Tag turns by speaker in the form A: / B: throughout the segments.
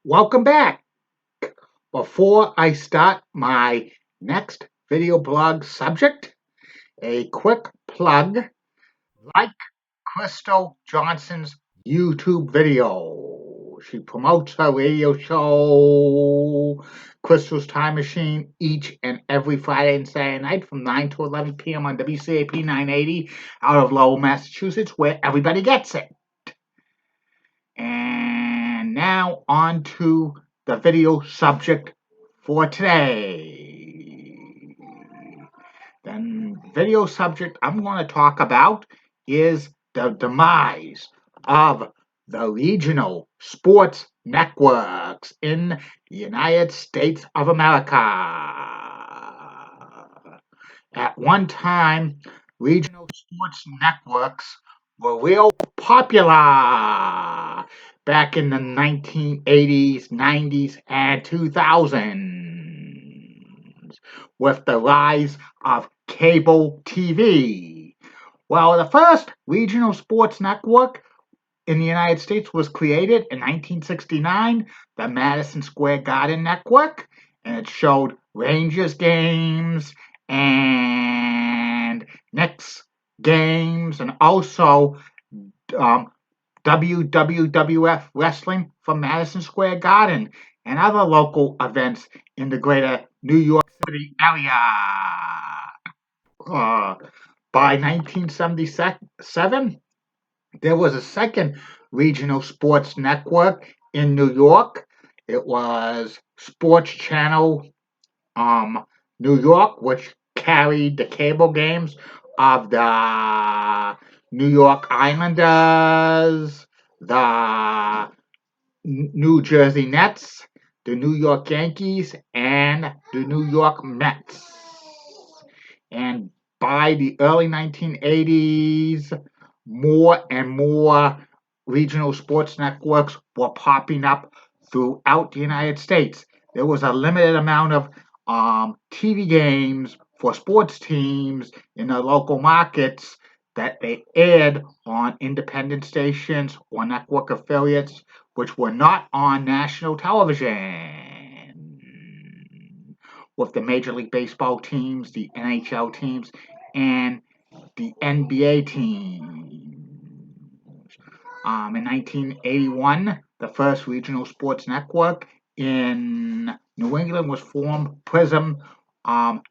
A: Welcome back. Before I start my next video blog subject, a quick plug. Like Crystal Johnson's YouTube video. She promotes her radio show, Crystal's Time Machine, each and every Friday and Saturday night from 9 to 11 p.m. on WCAP 980 out of Lowell, Massachusetts, where everybody gets it. And now on to the video subject for today. The video subject I'm going to talk about is the demise of the regional sports networks in the United States of America. At one time, regional sports networks were real popular back in the 1980s, 90s, and 2000s with the rise of cable TV. Well, the first regional sports network in the United States was created in 1969, the Madison Square Garden Network, and it showed Rangers games and Knicks games and also WWF wrestling from Madison Square Garden and other local events in the greater New York City area. By 1977, there was a second regional sports network in New York. It was Sports Channel New York, which carried the cable games of the New York Islanders, the New Jersey Nets, the New York Yankees, and the New York Mets. And by the early 1980s, more and more regional sports networks were popping up throughout the United States. There was a limited amount of TV games for sports teams in the local markets that they aired on independent stations or network affiliates, which were not on national television, with the Major League Baseball teams, the NHL teams, and the NBA teams. In 1981, the first regional sports network in New England was formed, Prism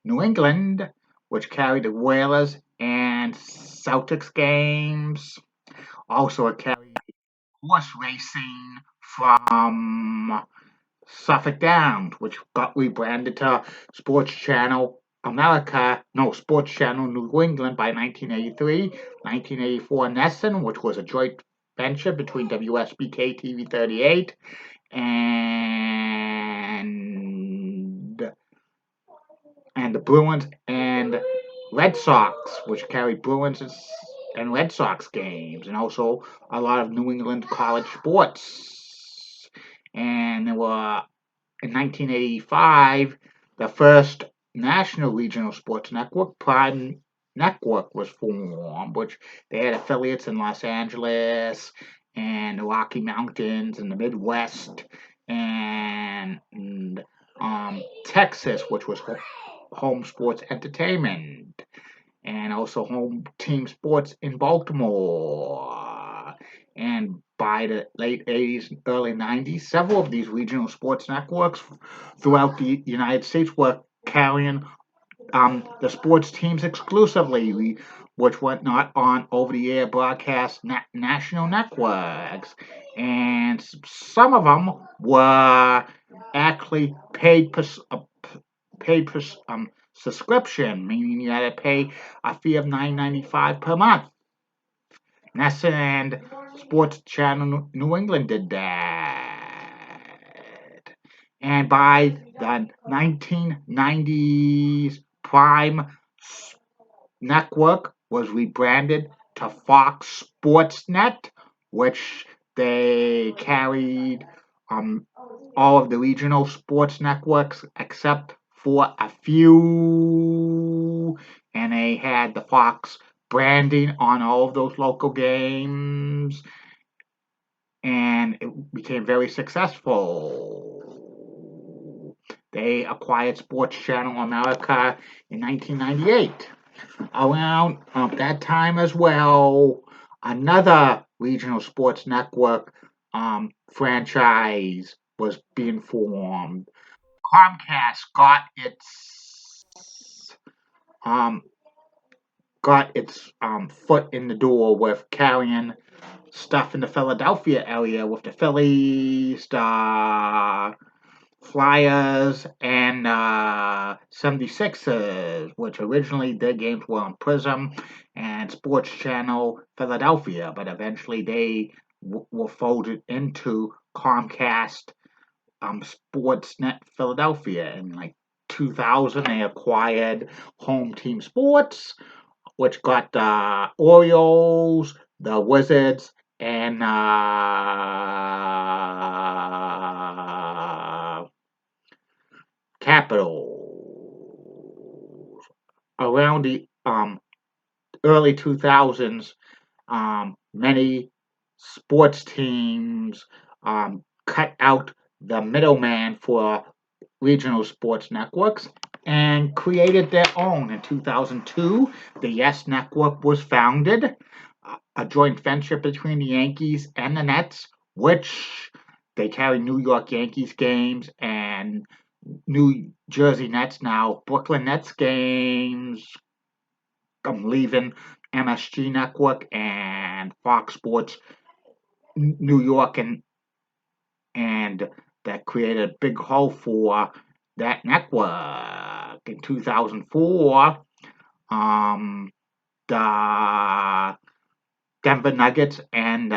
A: New England, which carried the Whalers and Celtics games. Also, it carried horse racing from Suffolk Downs, which got rebranded to Sports Channel Sports Channel New England by 1983. 1984, Nesson, which was a joint venture between WSBK TV 38 and the Bruins and Red Sox, which carried Bruins and Red Sox games, and also a lot of New England college sports. And there were, in 1985, the first national regional sports network, Prime Network, was formed, which they had affiliates in Los Angeles and the Rocky Mountains and the Midwest and Texas, which was Home Sports Entertainment, and also Home Team Sports in Baltimore. And by the late 80s and early 90s, several of these regional sports networks throughout the United States were carrying the sports teams exclusively, which went not on over-the-air broadcast national networks. And some of them were actually paid subscription, meaning you had to pay a fee of $9.95 per month. Nesson and Sports Channel New England did that. And by the 1990s, Prime Network was rebranded to Fox Sports Net, which they carried all of the regional sports networks except for a few, and they had the Fox branding on all of those local games. and it became very successful. They acquired Sports Channel America in 1998. Around that time as well, another regional sports network franchise was being formed. Comcast um, got its foot in the door with carrying stuff in the Philadelphia area with the Phillies, the Flyers, and 76ers, which originally their games were on Prism and Sports Channel Philadelphia, but eventually they were folded into Comcast Sportsnet Philadelphia. In like 2000, they acquired Home Team Sports, which got the Orioles, the Wizards, and Capitals. Around the early 2000s, many sports teams cut out the middleman for regional sports networks and created their own. In 2002, the Yes Network was founded, a joint venture between the Yankees and the Nets, which they carry New York Yankees games and New Jersey Nets, now Brooklyn Nets games. I'm leaving MSG Network and Fox Sports New York, and that created a big hole for that network. In 2004, the Denver Nuggets and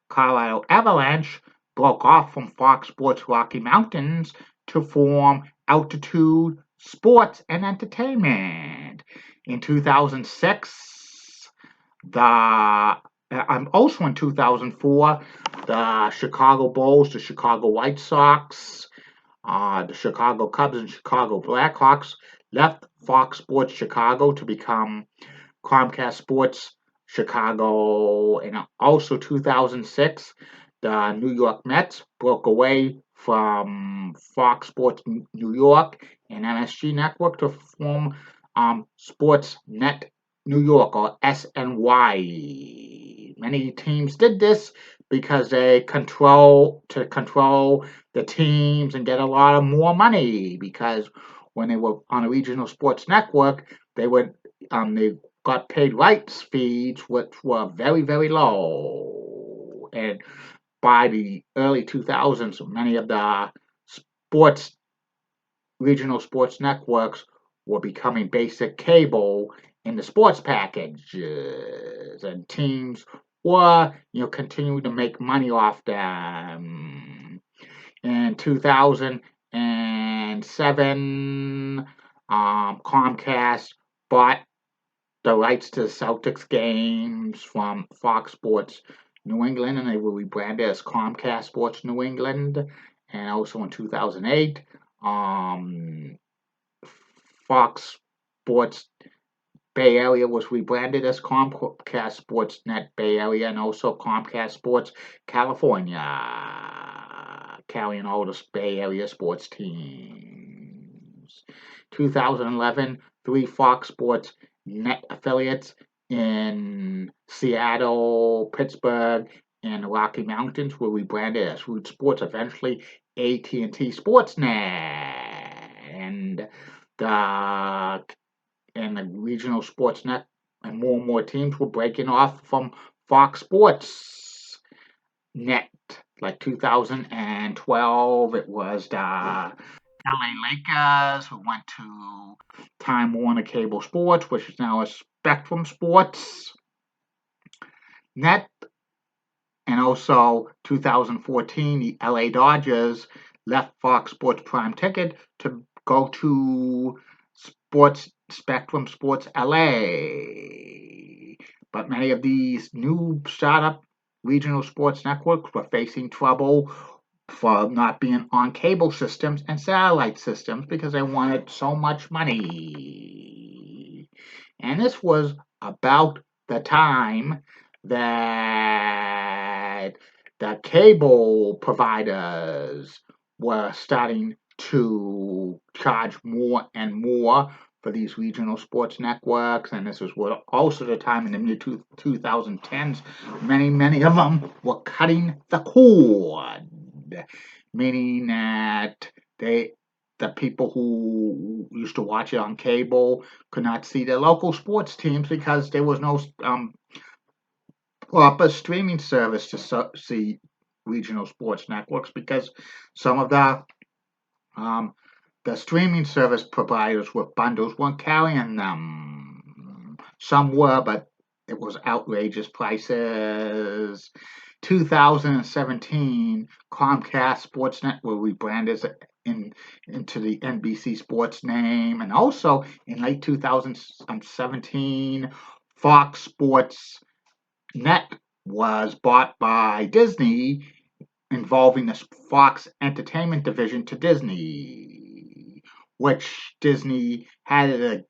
A: Colorado Avalanche broke off from Fox Sports Rocky Mountains to form Altitude Sports and Entertainment. In 2006, also in 2004, the Chicago Bulls, the Chicago White Sox, the Chicago Cubs, and Chicago Blackhawks left Fox Sports Chicago to become Comcast Sports Chicago. In also 2006, the New York Mets broke away from Fox Sports New York and MSG Network to form Sportsnet New York, or SNY. Many teams did this because they control the teams and get a lot of more money, because when they were on a regional sports network, they got paid rights fees, which were very, very low. And by the early 2000s, many of the sports regional sports networks were becoming basic cable in the sports packages, and teams were, continuing to make money off them. In 2007, Comcast bought the rights to the Celtics games from Fox Sports New England, and they were rebranded as Comcast Sports New England. And also in 2008, Fox Sports Bay Area was rebranded as Comcast Sports Net Bay Area, and also Comcast Sports California, carrying all the Bay Area sports teams. 2011, 3 Fox Sports Net affiliates in Seattle, Pittsburgh, and the Rocky Mountains were rebranded as Root Sports, eventually AT&T Sportsnet, the the regional sports net, and more teams were breaking off from Fox Sports Net. Like 2012, it was the LA Lakers who went to Time Warner Cable Sports, which is now a Spectrum Sports Net. And also 2014, the LA Dodgers left Fox Sports Prime Ticket to go to Spectrum Sports LA. But many of these new startup regional sports networks were facing trouble for not being on cable systems and satellite systems because they wanted so much money. And this was about the time that the cable providers were starting to charge more and more for these regional sports networks, and this was also the time in the mid 2010s. Many of them were cutting the cord, meaning that the people who used to watch it on cable could not see their local sports teams because there was no proper streaming service to see regional sports networks, because some of the streaming service providers with bundles weren't carrying them. Some were, but it was outrageous prices. 2017, Comcast Sportsnet will rebrand as into the NBC Sports name, and also in late 2017, Fox Sports Net was bought by Disney, involving the Fox Entertainment division to Disney, which Disney had to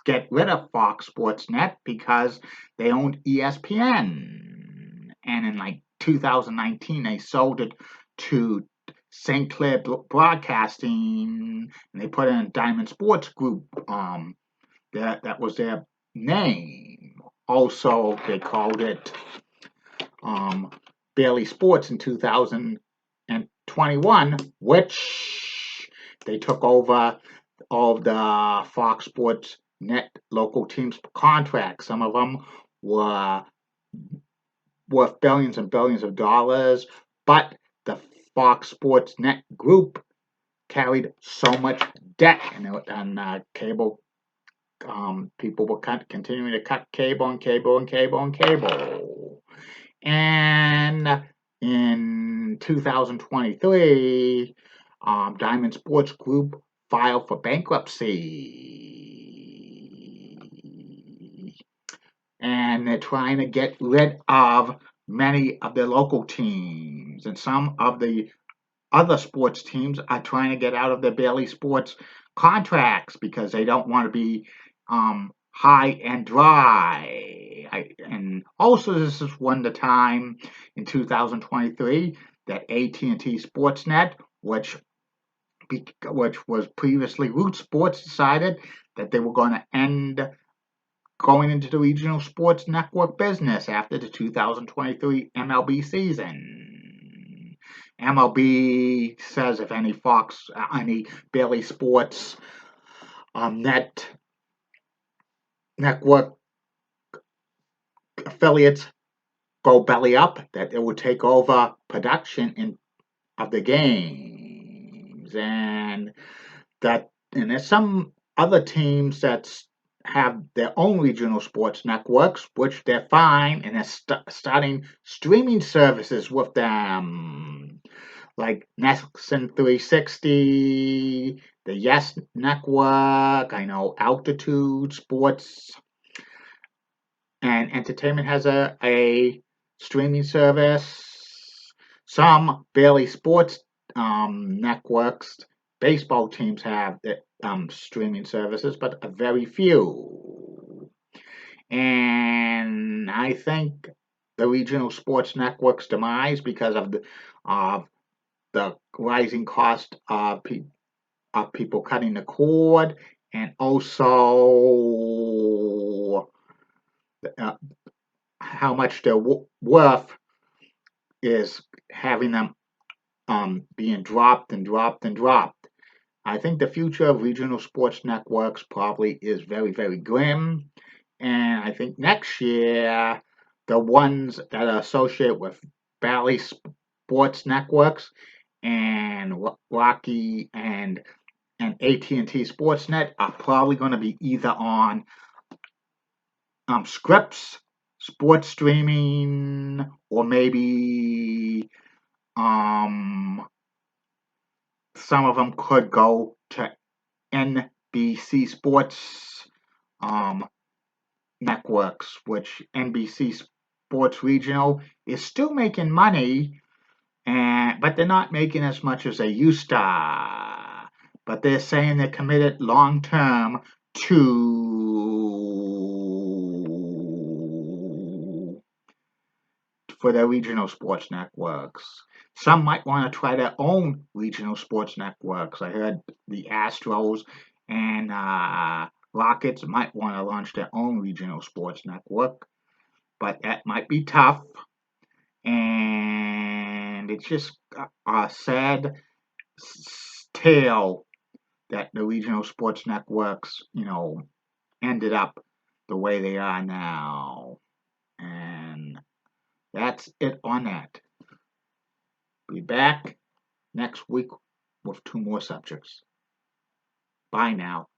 A: get rid of Fox Sports Net because they owned ESPN. And in like 2019, they sold it to St. Clair Broadcasting, and they put in Diamond Sports Group. That was their name. Also, they called it Bailey Sports in 2021, which they took over all of the Fox Sports Net local teams contracts. Some of them were worth billions and billions of dollars, but the Fox Sports Net group carried so much debt, and cable people were continuing to cut cable and cable and cable and cable. And in 2023, Diamond Sports Group filed for bankruptcy. And they're trying to get rid of many of their local teams. And some of the other sports teams are trying to get out of their Bailey Sports contracts because they don't want to be high and dry. And also, this is the time in 2023 that AT&T Sportsnet, which was previously Root Sports, decided that they were going to end going into the regional sports network business after the 2023 MLB season. MLB says if any Bailey Sports network affiliates go belly up, that it would take over production of the games, and there's some other teams that have their own regional sports networks, which they're fine, and they're starting streaming services with them, like Nexon 360, the Yes Network. I know Altitude Sports and Entertainment has a streaming service. Some Bailey Sports networks, baseball teams have streaming services, but a very few. And I think the regional sports networks' demise because of the rising cost of people cutting the cord, and also how much they're worth is having them being dropped and dropped and dropped. I think the future of regional sports networks probably is very, very grim. And I think next year, the ones that are associated with Bally Sports Networks and Rocky and AT&T Sportsnet are probably going to be either on Scripps, sports streaming, or maybe some of them could go to NBC Sports networks, which NBC Sports Regional is still making money, but they're not making as much as they used to. But they're saying they're committed long term to for their regional sports networks. Some might want to try their own regional sports networks. I heard the Astros and Rockets might want to launch their own regional sports network, but that might be tough. And it's just a sad tale that the regional sports networks, ended up the way they are now. And that's it on that. Be back next week with two more subjects. Bye now.